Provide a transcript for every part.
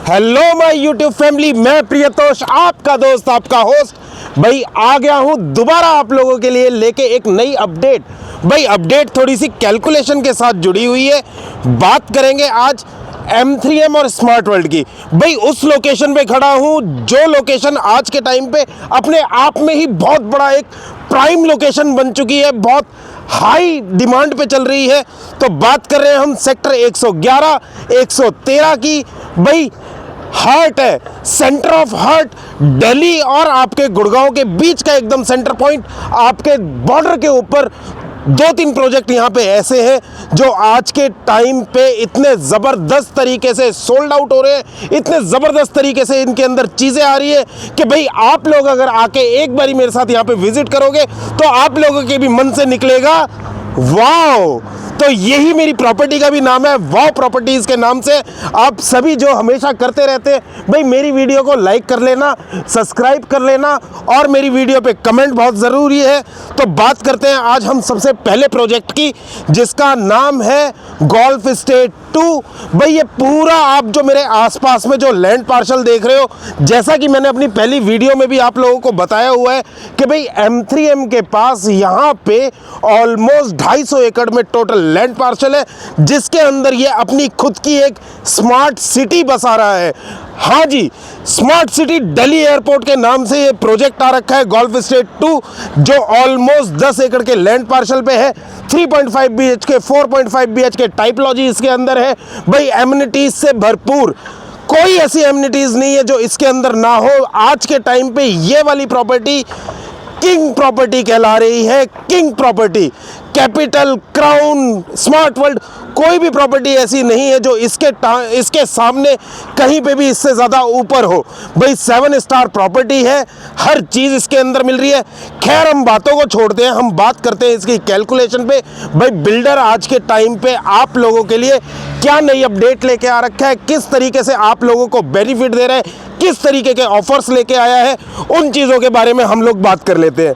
Hello my YouTube family, मैं प्रियतोष आपका दोस्त आपका होस्ट भाई आ गया हूं दोबारा आप लोगों के लिए लेके एक नई अपडेट। भाई अपडेट थोड़ी सी कैलकुलेशन के साथ जुड़ी हुई है। बात करेंगे आज M3M और स्मार्ट वर्ल्ड की। भाई उस लोकेशन पे खड़ा हूं जो लोकेशन आज के टाइम पे अपने आप में ही बहुत बड़ा एक प्राइम लोकेशन बन चुकी है, बहुत हाई डिमांड पे चल रही है। तो बात कर रहे हैं हम सेक्टर 111 113 की। भाई हार्ट है, सेंटर ऑफ हार्ट, दिल्ली और आपके गुड़गांव के बीच का एकदम सेंटर पॉइंट। आपके बॉर्डर के ऊपर 2-3 प्रोजेक्ट यहाँ पे ऐसे हैं जो आज के टाइम पे इतने ज़बरदस्त तरीके से सोल्ड आउट हो रहे हैं, इतने ज़बरदस्त तरीके से इनके अंदर चीज़ें आ रही है कि भाई आप लोग अगर आके एक बारी मेरे साथ यहाँ पे विजिट करोगे तो आप लोगों के भी मन से निकलेगा वाओ। तो यही मेरी प्रॉपर्टी का भी नाम है, वाओ प्रॉपर्टीज़ के नाम से। आप सभी जो हमेशा करते रहते हैं भाई मेरी वीडियो को लाइक कर लेना, सब्सक्राइब कर लेना और मेरी वीडियो पे कमेंट बहुत ज़रूरी है। तो बात करते हैं आज हम सबसे पहले प्रोजेक्ट की, जिसका नाम है गोल्फ एस्टेट 2। भाई ये पूरा आप जो मेरे आसपास में जो लैंड पार्सल देख रहे हो, जैसा कि मैंने अपनी पहली वीडियो में भी आप लोगों को बताया हुआ है कि भाई M3M के पास यहाँ पे ऑलमोस्ट 250 एकड़ में टोटल लैंड पार्सल है, जिसके अंदर ये अपनी खुद की एक स्मार्ट सिटी बसा रहा है। हाँ जी, स्मार्ट सिटी दिल्ली एयरपोर्ट के नाम से ये प्रोजेक्ट आ रखा है गोल्फ एस्टेट 2, जो ऑलमोस्ट 10 एकड़ के लैंड पार्सल पे है। 3.5 BHK 4.5 BHK टाइपोलॉजी इसके अंदर है। भाई एमिनिटीज से भरपूर, कोई ऐसी एमिनिटीज नहीं है जो इसके अंदर ना हो। आज के टाइम पे ये वाली प्रॉपर्टी किंग प्रॉपर्टी कहला रही है, king property. Capital, crown, smart world, कोई भी प्रॉपर्टी ऐसी नहीं है जो इसके सामने कहीं पे भी इससे ज़्यादा ऊपर हो। भाई 7 स्टार प्रॉपर्टी है, हर चीज़ इसके अंदर मिल रही है। खैर हम बातों को छोड़ते हैं, हम बात करते हैं इसकी कैलकुलेशन पे। भाई बिल्डर आज के टाइम पे आप लोगों के लिए क्या नई अपडेट लेके आ रखा है, किस तरीके से आप लोगों को बेनिफिट दे रहा है, किस तरीके के ऑफर्स लेके आया है, उन चीज़ों के बारे में हम लोग बात कर लेते हैं।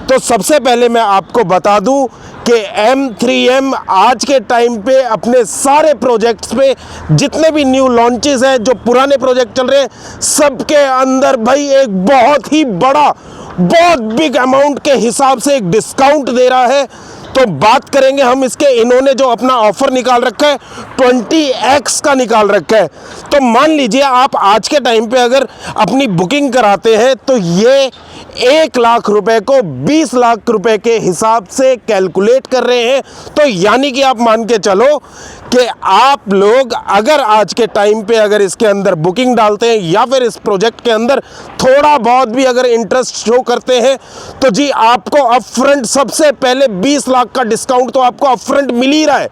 तो सबसे पहले मैं आपको बता दूं कि M3M आज के टाइम पे अपने सारे प्रोजेक्ट्स पे जितने भी न्यू लॉन्चेस हैं, जो पुराने प्रोजेक्ट चल रहे हैं, सबके अंदर भाई एक बहुत ही बड़ा, बहुत बिग अमाउंट के हिसाब से एक डिस्काउंट दे रहा है। तो बात करेंगे हम इसके, इन्होंने जो अपना ऑफर निकाल रखा है 20x का निकाल रखा है। तो मान लीजिए आप आज के टाइम पे अगर अपनी बुकिंग कराते हैं तो ये 1 लाख रुपए को 20 लाख रुपए के हिसाब से कैलकुलेट कर रहे हैं। तो यानी कि आप मान के चलो कि आप लोग अगर आज के टाइम पे अगर इसके अंदर बुकिंग डालते हैं या फिर इस प्रोजेक्ट के अंदर थोड़ा बहुत भी अगर इंटरेस्ट शो करते हैं तो जी आपको अपफ्रंट सबसे पहले 20 लाख का डिस्काउंट तो आपको अपफ्रंट मिल ही रहा है।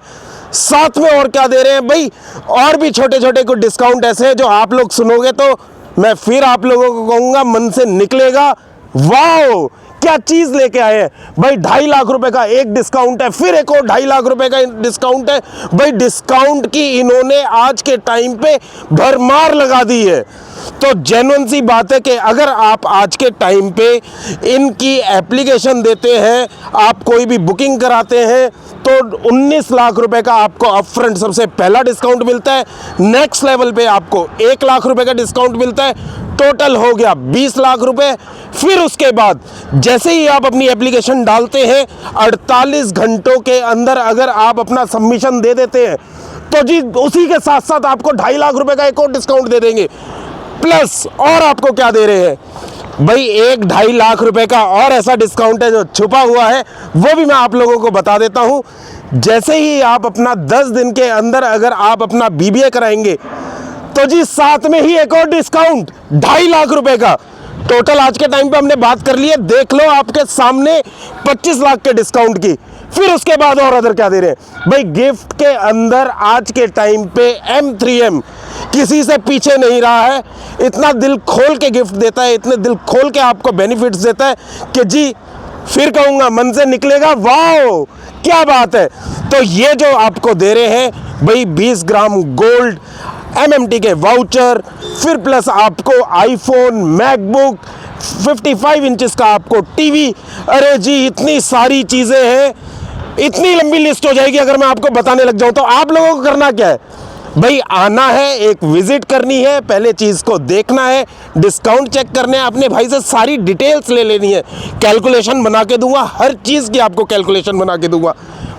साथ में और क्या दे रहे हैं भाई, और भी छोटे छोटे कुछ डिस्काउंट ऐसे हैं जो आप लोग सुनोगे तो मैं फिर आप लोगों को कहूँगा मन से निकलेगा वाओ क्या चीज लेके आए हैं। भाई 2.5 लाख रुपए का एक डिस्काउंट है, फिर एक और 2.5 लाख रुपए का डिस्काउंट है। भाई डिस्काउंट की इन्होंने आज के टाइम पे भरमार लगा दी है। तो जेन्युइन सी बात है कि अगर आप आज के टाइम पे इनकी एप्लीकेशन देते हैं, आप कोई भी बुकिंग कराते हैं तो 19 लाख रुपए का आपको अपफ्रंट सबसे पहला डिस्काउंट मिलता है। नेक्स्ट लेवल पे आपको 1 लाख रुपए का डिस्काउंट मिलता है, टोटल हो गया 20 लाख रुपए। फिर उसके बाद जैसे ही आप अपनी एप्लीकेशन डालते हैं 48 घंटों के अंदर अगर आप अपना सबमिशन दे देते हैं तो जी उसी के साथ साथ आपको 2.5 लाख रुपए का एक और डिस्काउंट दे देंगे। प्लस और आपको क्या दे रहे हैं भाई, 1-2.5 लाख रुपए का और ऐसा डिस्काउंट है जो छुपा हुआ है, वो भी मैं आप लोगों को बता देता हूं। जैसे ही आप अपना 10 दिन के अंदर अगर आप अपना BBA कराएंगे तो जी साथ में ही एक और डिस्काउंट 2.5 लाख रुपए का। टोटल आज के टाइम पे हमने बात कर ली है, देख लो आपके सामने 25 लाख के डिस्काउंट की। फिर उसके बाद और अदर क्या दे रहे हैं भाई, गिफ्ट के अंदर आज के टाइम पे M3M किसी से पीछे नहीं रहा है। इतना दिल खोल के गिफ्ट देता है, इतने दिल खोल के आपको बेनिफिट्स देता है कि जी फिर कहूँगा मन से निकलेगा वाओ क्या बात है। तो ये जो आपको दे रहे हैं भाई 20 ग्राम गोल्ड, MMT के वाउचर, फिर प्लस आपको आईफोन, मैकबुक, 55 इंचेस का आपको टीवी। अरे जी इतनी सारी चीज़ें हैं, इतनी लंबी लिस्ट हो जाएगी अगर मैं आपको बताने लग जाऊं। तो आप लोगों को करना क्या है, भाई आना है, एक विजिट करनी है, पहले चीज़ को देखना है, डिस्काउंट चेक करने हैं, अपने भाई से सारी डिटेल्स ले लेनी है, कैलकुलेशन बना के दूंगा, हर चीज़ की आपको कैलकुलेशन बना के दूंगा।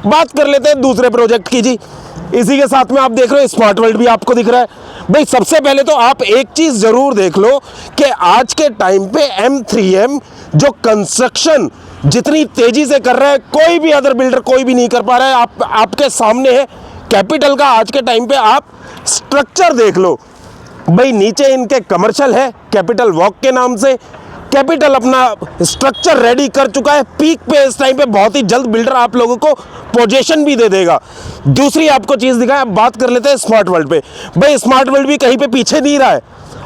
बात कर लेते हैं दूसरे प्रोजेक्ट की जी। इसी के साथ में आप देख रहे हो स्मार्ट वर्ल्ड भी आपको दिख रहा है। भाई सबसे पहले तो आप एक चीज़ ज़रूर देख लो कि आज के टाइम पे M3M जो कंस्ट्रक्शन जितनी तेज़ी से कर रहा है, कोई भी अदर बिल्डर कोई भी नहीं कर पा रहा है। आपके सामने है कैपिटल का आज के टाइम पे आप स्ट्रक्चर देख लो। भाई नीचे इनके कमर्शियल है कैपिटल वॉक के नाम से, कैपिटल अपना स्ट्रक्चर रेडी कर चुका है। पीक पे इस टाइम पे बहुत ही जल्द बिल्डर आप लोगों को पोजीशन भी दे देगा। दूसरी आपको चीज़ दिखाएं, अब बात कर लेते हैं स्मार्ट वर्ल्ड पे। भाई स्मार्ट वर्ल्ड भी कहीं पे पीछे नहीं रहा है,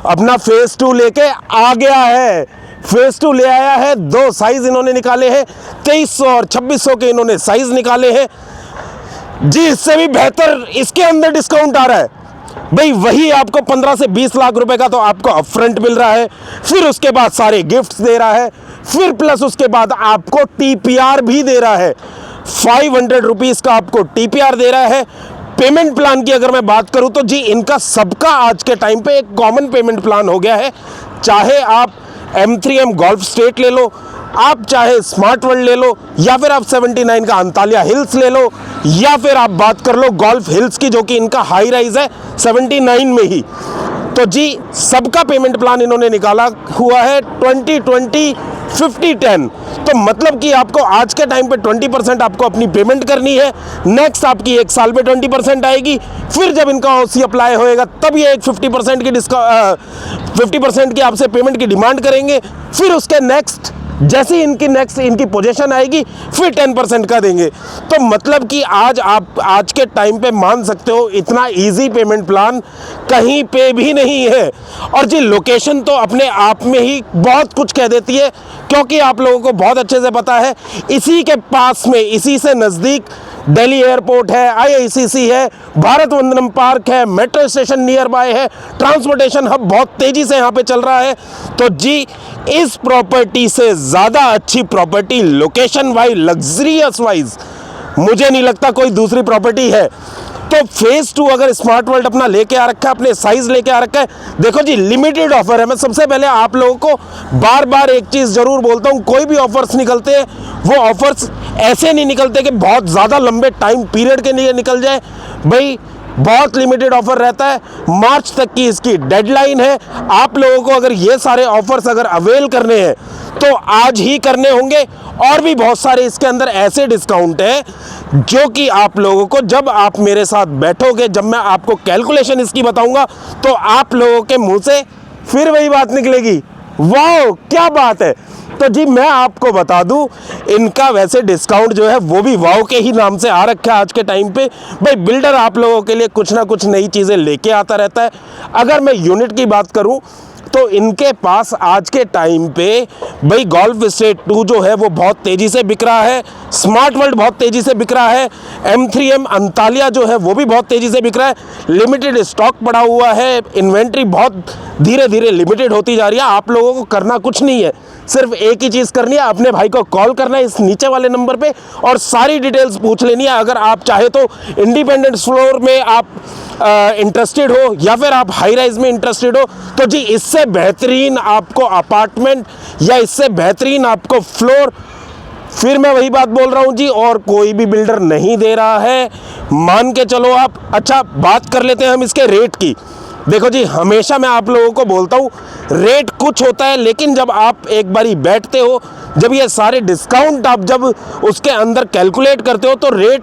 अपना फेज 2 लेके आ गया है। फेज 2 ले आया है, 2 साइज इन्होंने निकाले हैं, 2300 और 2600 के इन्होंने साइज निकाले हैं जी। इससे भी बेहतर इसके अंदर डिस्काउंट आ रहा है। भाई वही आपको 15 से 20 लाख रुपए का तो आपको अपफ्रंट मिल रहा है, फिर उसके बाद सारे गिफ्ट्स दे रहा है, फिर प्लस उसके बाद आपको टीपीआर भी दे रहा है। 500 रुपीज़ का आपको टीपीआर दे रहा है। पेमेंट प्लान की अगर मैं बात करूं तो जी इनका सबका आज के टाइम पे एक कॉमन पेमेंट प्लान हो गया है। चाहे आप M3M गोल्फ स्टेट ले लो, आप चाहे स्मार्ट वर्ल्ड ले लो, या फिर आप 79 का अंतालिया हिल्स ले लो, या फिर आप बात कर लो गोल्फ हिल्स की जो कि इनका हाई राइज है 79 में ही। तो जी सबका पेमेंट प्लान इन्होंने निकाला हुआ है 20-20-50-10। तो मतलब कि आपको आज के टाइम पे 20% आपको अपनी पेमेंट करनी है। नेक्स्ट आपकी 1 साल पे 20% आएगी, फिर जब इनका OC अप्लाई होएगा तब ये एक 50% की 50% की आपसे पेमेंट की डिमांड करेंगे। फिर उसके नेक्स्ट जैसे इनकी पोजीशन आएगी फिर 10% का देंगे। तो मतलब कि आप आज के टाइम पे मान सकते हो इतना इजी पेमेंट प्लान कहीं पे भी नहीं है। और जी लोकेशन तो अपने आप में ही बहुत कुछ कह देती है, क्योंकि आप लोगों को बहुत अच्छे से पता है इसी के पास में, इसी से नज़दीक दिल्ली एयरपोर्ट है, IICC है, भारत वंदनम पार्क है, मेट्रो स्टेशन नियर बाय है, ट्रांसपोर्टेशन हब बहुत तेज़ी से यहाँ पे चल रहा है। तो जी इस प्रॉपर्टी से ज़्यादा अच्छी property location wise, luxurious wise मुझे नहीं लगता कोई दूसरी प्रॉपर्टी है। तो फेज 2 अगर स्मार्ट वर्ल्ड अपना लेके आ रखा है, अपने साइज लेके आ रखा है, देखो जी लिमिटेड ऑफर है। मैं सबसे पहले आप लोगों को बार बार एक चीज़ ज़रूर बोलता हूँ, कोई भी ऑफर्स निकलते हैं वो ऑफर्स ऐसे नहीं निकलते कि बहुत ज़्यादा लंबे टाइम पीरियड के लिए निकल जाए। भाई बहुत लिमिटेड ऑफर रहता है, मार्च तक की इसकी डेडलाइन है। आप लोगों को अगर ये सारे ऑफर्स अगर अवेल करने हैं तो आज ही करने होंगे। और भी बहुत सारे इसके अंदर ऐसे डिस्काउंट हैं जो कि आप लोगों को जब आप मेरे साथ बैठोगे, जब मैं आपको कैलकुलेशन इसकी बताऊंगा तो आप लोगों के मुंह से फिर वही बात निकलेगी, वाह क्या बात है। तो जी मैं आपको बता दूं इनका वैसे डिस्काउंट जो है वो भी वाव के ही नाम से आ रखा है आज के टाइम पे। भाई बिल्डर आप लोगों के लिए कुछ ना कुछ नई चीज़ें लेके आता रहता है। अगर मैं यूनिट की बात करूं तो इनके पास आज के टाइम पे भाई गोल्फ स्टेट 2 जो है वो बहुत तेज़ी से बिक रहा है, स्मार्ट वर्ल्ड बहुत तेज़ी से बिक रहा है, M3M अंतालिया जो है वो भी बहुत तेज़ी से बिक रहा है। लिमिटेड स्टॉक पड़ा हुआ है, इन्वेंट्री बहुत धीरे धीरे लिमिटेड होती जा रही है। आप लोगों को करना कुछ नहीं है, सिर्फ एक ही चीज़ करनी है, अपने भाई को कॉल करना है इस नीचे वाले नंबर पे और सारी डिटेल्स पूछ लेनी है। अगर आप चाहे तो इंडिपेंडेंट फ्लोर में आप इंटरेस्टेड हो या फिर आप हाई राइज में इंटरेस्टेड हो तो जी इससे बेहतरीन आपको अपार्टमेंट या इससे बेहतरीन आपको फ्लोर, फिर मैं वही बात बोल रहा हूँ जी, और कोई भी बिल्डर नहीं दे रहा है, मान के चलो आप। अच्छा बात कर लेते हैं हम इसके रेट की। देखो जी हमेशा मैं आप लोगों को बोलता हूँ रेट कुछ होता है, लेकिन जब आप एक बारी बैठते हो, जब ये सारे डिस्काउंट आप जब उसके अंदर कैलकुलेट करते हो तो रेट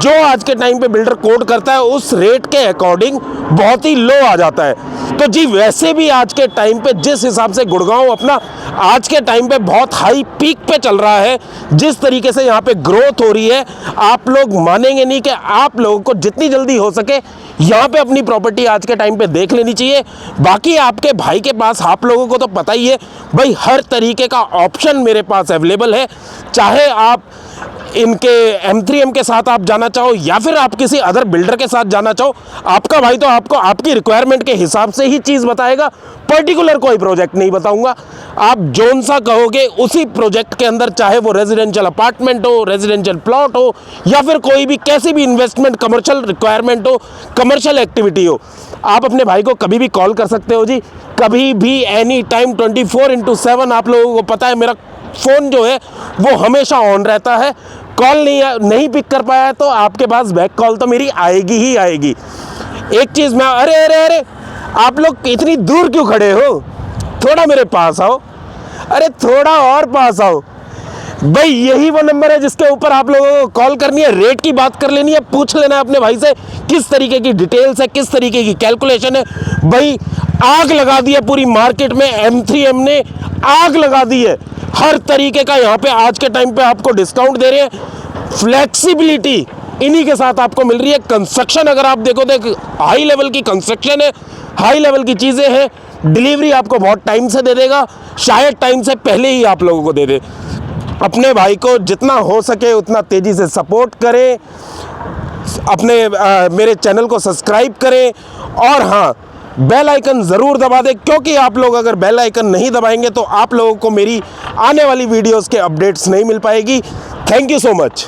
जो आज के टाइम पे बिल्डर कोड करता है उस रेट के अकॉर्डिंग बहुत ही लो आ जाता है। तो जी वैसे भी आज के टाइम पे जिस हिसाब से गुड़गांव अपना आज के टाइम पे बहुत हाई पीक पे चल रहा है, जिस तरीके से यहाँ पे ग्रोथ हो रही है, आप लोग मानेंगे नहीं कि आप लोगों को जितनी जल्दी हो सके यहाँ पे अपनी प्रॉपर्टी आज के टाइम पे देख लेनी चाहिए। बाकी आपके भाई के पास आप लोगों को तो पता ही है भाई हर तरीके का ऑप्शन मेरे पास अवेलेबल है। चाहे आप इनके M3M के साथ आप जाना चाहो या फिर आप किसी अदर बिल्डर के साथ जाना चाहो, आपका भाई तो आपको आपकी रिक्वायरमेंट के हिसाब से ही चीज़ बताएगा। पर्टिकुलर कोई प्रोजेक्ट नहीं बताऊंगा, आप जोन सा कहोगे उसी प्रोजेक्ट के अंदर, चाहे वो रेजिडेंशियल अपार्टमेंट हो, रेजिडेंशियल प्लॉट हो, या फिर कोई भी कैसी भी इन्वेस्टमेंट कमर्शियल रिक्वायरमेंट हो, कमर्शियल एक्टिविटी हो, आप अपने भाई को कभी भी कॉल कर सकते हो जी, कभी भी, एनी टाइम, 24/7। आप लोगों को पता है मेरा फ़ोन जो है वो हमेशा ऑन रहता है। कॉल नहीं पिक कर पाया तो आपके पास बैक कॉल तो मेरी आएगी ही आएगी। एक चीज़ मैं, अरे अरे अरे आप लोग इतनी दूर क्यों खड़े हो, थोड़ा मेरे पास आओ, अरे थोड़ा और पास आओ भाई। यही वो नंबर है जिसके ऊपर आप लोगों को कॉल करनी है, रेट की बात कर लेनी है, पूछ लेना है अपने भाई से किस तरीके की डिटेल्स है, किस तरीके की कैलकुलेशन है। भाई आग लगा दी है पूरी मार्केट में, M3M ने आग लगा दी है। हर तरीके का यहाँ पे आज के टाइम पे आपको डिस्काउंट दे रहे हैं, फ्लेक्सिबिलिटी इन्हीं के साथ आपको मिल रही है। कंस्ट्रक्शन अगर आप देखो तो हाई लेवल की कंस्ट्रक्शन है, हाई लेवल की चीज़ें हैं। डिलीवरी आपको बहुत टाइम से दे देगा, शायद टाइम से पहले ही आप लोगों को दे दे। अपने भाई को जितना हो सके उतना तेज़ी से सपोर्ट करें, अपने मेरे चैनल को सब्सक्राइब करें, और हाँ, बेल आइकन ज़रूर दबा दें, क्योंकि आप लोग अगर बेल आइकन नहीं दबाएंगे तो आप लोगों को मेरी आने वाली वीडियोस के अपडेट्स नहीं मिल पाएगी। Thank you so much.